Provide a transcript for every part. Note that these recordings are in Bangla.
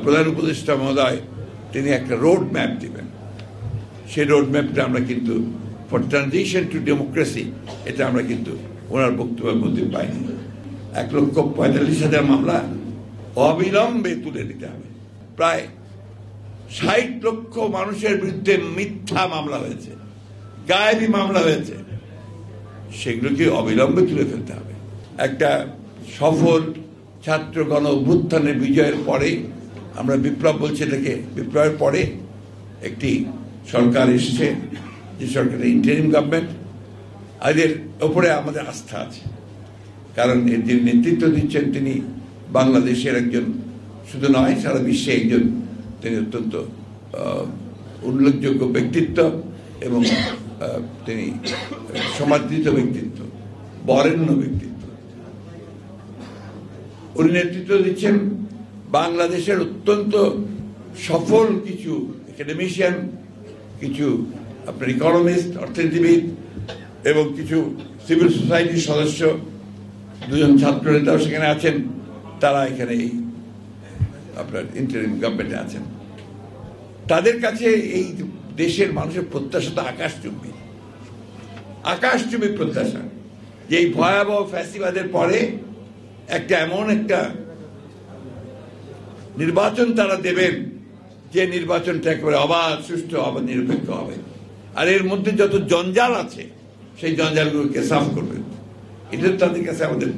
প্রধান উপদেষ্টা মহোদয় তিনি একটা রোড ম্যাপ দিবেন। সেই রোড ম্যাপটা আমরা কিন্তু ফর ট্রানজিশন টু ডেমোক্রেসি এটা আমরা কিন্তু ওনার বক্তব্যের মধ্যে পাইনি। 1,45,000 মামলা অবিলম্বে তুলে দিতে হবে। প্রায় 60 লক্ষ মানুষের বিরুদ্ধে মিথ্যা মামলা হয়েছে, গায়েবী মামলা হয়েছে, সেগুলোকে অবিলম্বে তুলে ফেলতে হবে। একটা সফল ছাত্র গণ অভ্যুত্থানের বিজয়ের পরে আমরা বিপ্লব বলছি এটাকে, বিপ্লবের পরে একটি সরকার এসেছে, যে সরকারের ইন্টারিম গভর্নমেন্ট, এদের ওপরে আমাদের আস্থা আছে। কারণ এর যিনি নেতৃত্ব দিচ্ছেন তিনি বাংলাদেশের একজন, শুধু নয় সারা বিশ্বে একজন তিনি অত্যন্ত উল্লেখযোগ্য ব্যক্তিত্ব এবং তিনি সমাদৃত ব্যক্তিত্ব, বরেণ্য ব্যক্তিত্ব। উনি নেতৃত্ব দিচ্ছেন বাংলাদেশের অত্যন্ত সফল কিছু একাডেমিশিয়ান, কিছু আপনার ইকোনমিস্ট, অর্থনীতিবিদ এবং কিছু সিভিল সোসাইটির সদস্য, 2জন ছাত্র নেতাও সেখানে আছেন। তারা এখানে এই আপনার ইন্টারিম গভর্নমেন্টে আছেন। তাদের কাছে এই দেশের মানুষের প্রত্যাশা তো আকাশচুম্বী, আকাশচুম্বী প্রত্যাশা, যে এই ভয়াবহ ফ্যাসিবাদের পরে একটা এমন একটা নির্বাচন তারা দেবেন যে নির্বাচনটা একেবারে অবাধ, সুষ্ঠু, অবাধ, নিরপেক্ষ হবে। আর এর মধ্যে যত জঞ্জাল আছে সেই জঞ্জালগুলোকে সাফ করবেন। এটা তাদের কাছে আমাদের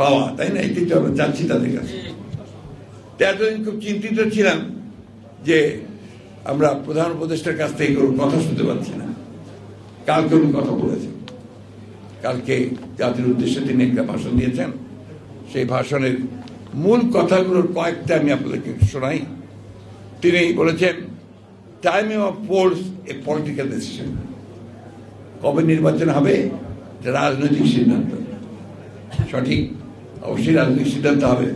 পাওয়া, তাই না? এটাই তো আমরা চাচ্ছি তাদের কাছে। এতদিন খুব চিন্তিত ছিলাম যে আমরা প্রধান উপদেষ্টার কাছ থেকে কোনো কথা শুনতে পাচ্ছি না। কালকে উনি কথা বলেছেন, কালকে জাতির উদ্দেশ্যে তিনি একটা ভাষণ দিয়েছেন। সেই ভাষণের মূল কথাগুলোর কয়েকটা আমি আপনাদেরকে শোনাই। তিনি বলেছেন, timing of polls a political decision. কবে নির্বাচন হবে এটা রাজনৈতিক সিদ্ধান্ত, সঠিক, অবশ্যই রাজনৈতিক সিদ্ধান্ত হবে।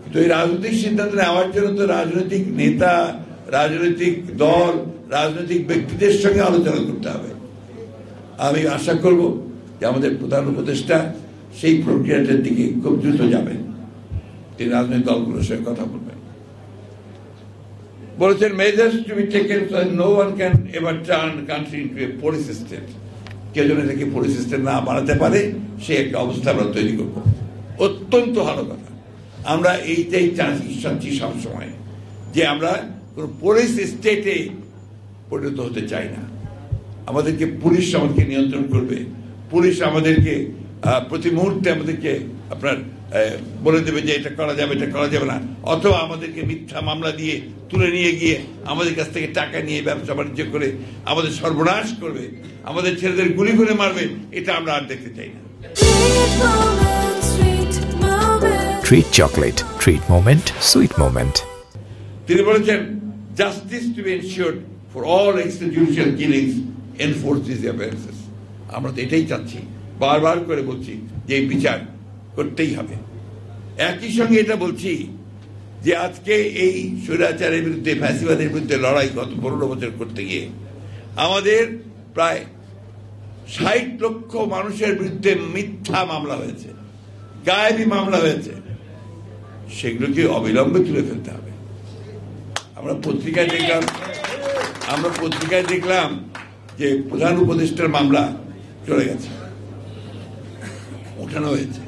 কিন্তু এই রাজনৈতিক সিদ্ধান্ত নেওয়ার জন্য তো রাজনৈতিক নেতা, রাজনৈতিক দল, রাজনৈতিক ব্যক্তিদের সঙ্গে আলোচনা করতে হবে। আমি আশা করব যে আমাদের প্রধান উপদেষ্টা সেই প্রক্রিয়াটার দিকে খুব দ্রুত যাবেন, তিনি রাজনৈতিক দলগুলোর সঙ্গে কথা বলবেন। বলেছেন, measures to be taken so no one can ever turn country into a police state. কেউ যেন এটাকে পুলিশ স্টেট না বানাতে পারে সেই একটা অবস্থা আমরা তৈরি করব। অত্যন্ত ভালো কথা। আমরা এইটাই চাচ্ছি সবসময়, যে আমরা কোনো পুলিশ স্টেটে পরিণত হতে চাই না। আমাদেরকে পুলিশ আমাদেরকে নিয়ন্ত্রণ করবে, পুলিশ আমাদেরকে প্রতি মুহূর্তে আমাদেরকে আপনার বলে দেবে যে এটা করা যাবে, এটা করা যাবে না, অথবা আমাদেরকে মিথ্যা মামলা দিয়ে তুলে নিয়ে গিয়ে আমাদের কাছ থেকে টাকা নিয়ে ব্যবসা বাণিজ্য করে আমাদের সর্বনাশ করবে, আমাদের ছেলেদের গুলি করে মারবে। এটা আমরা আর দেখতে চাই না। Treat chocolate, treat moment, sweet moment. তিনি বলেছেন, justice to be ensured for all extrajudicial killings, enforce this offences. আমরা তো এটাই চাচ্ছি, বারবার করে বলছি যে এই বিচার করতেই হবে। একই সঙ্গে এটা বলছি যে আজকে এই স্বৈরাচারের বিরুদ্ধে, ফ্যাসিবাদের বিরুদ্ধে লড়াই গত 15 বছর করতে গিয়ে আমাদের প্রায় 60 লক্ষ মানুষের বিরুদ্ধে মিথ্যা মামলা হয়েছে, গায়েবী মামলা হয়েছে, সেগুলোকে অবিলম্বে তুলে ফেলতে হবে। আমরা পত্রিকায় দেখলাম যে প্রধান উপদেষ্টার মামলা চলে গেছে, উঠানো হয়েছে।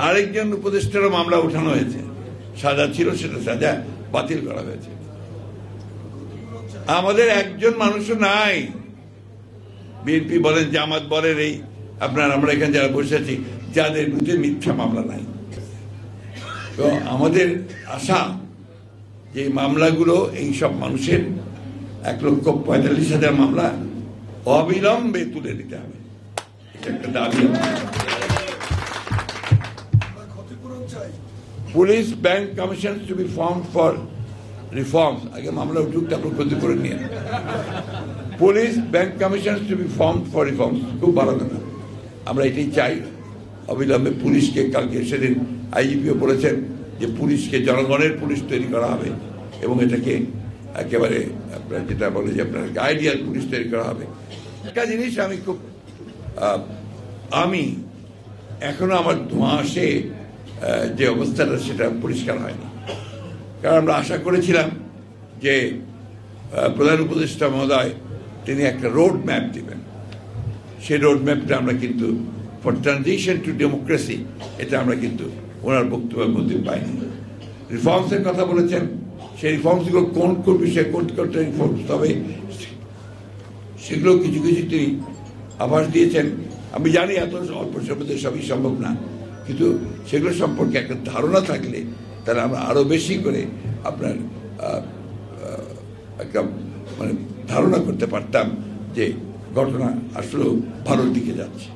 আরেকজন উপদেষ্টারও মামলা উঠানো হয়েছে, সাজা ছিল সেটা সাজা বাতিল করা হয়েছে। আমাদের একজন মানুষও নাই, বিএনপি বলেন, জামাত বলেন, এই আপনার আমরা এখানে যারা বসে আছি, যাদের বিরুদ্ধে মিথ্যা মামলা নাই। তো আমাদের আশা যে মামলাগুলো এই সব মানুষের 1,45,000 মামলা অবিলম্বে তুলে দিতে হবে। এটা একটা দাবি। Police bank commission to be formed for reforms. আগে মামলা উঠুক, তারপর ক্ষতিপূরণ নিয়ে। Police bank commission to be formed for reforms, খুব ভালো কথা। আমরা এটাই চাই, অবিলম্বে পুলিশকে, কালকে সেদিন আইজিপিও বলেছেন যে পুলিশকে জনগণের পুলিশ তৈরি করা হবে এবং এটাকে একেবারে আপনার যেটা বলে যে আপনার আইডিয়াল পুলিশ তৈরি করা হবে। একটা জিনিস আমি এখনো আমার ধোঁয়া আসে যে অবস্থাটা সেটা পরিষ্কার হয়নি। কারণ আমরা আশা করেছিলাম যে প্রধান উপদেষ্টা মহোদয় তিনি একটা রোড ম্যাপ দিবেন। সেই রোড ম্যাপটা আমরা কিন্তু ফর ট্রানজিশন টু ডেমোক্রেসি এটা আমরা কিন্তু ওনার বক্তব্যের মধ্যে পাইনি। রিফর্মসের কথা বলেছেন, সেই রিফর্মসগুলো কোন কোন বিষয়ে কোনটা রিফর্মস হবে সেগুলো কিছু কিছু তিনি আভাস দিয়েছেন। আমি জানি এত অল্প সময় সবই সম্ভব না, কিন্তু সেগুলো সম্পর্কে একটা ধারণা থাকলে তাহলে আমরা আরো বেশি করে আপনার একটা মানে ধারণা করতে পারতাম যে ঘটনা আসলেও ভালোর দিকে যাচ্ছে।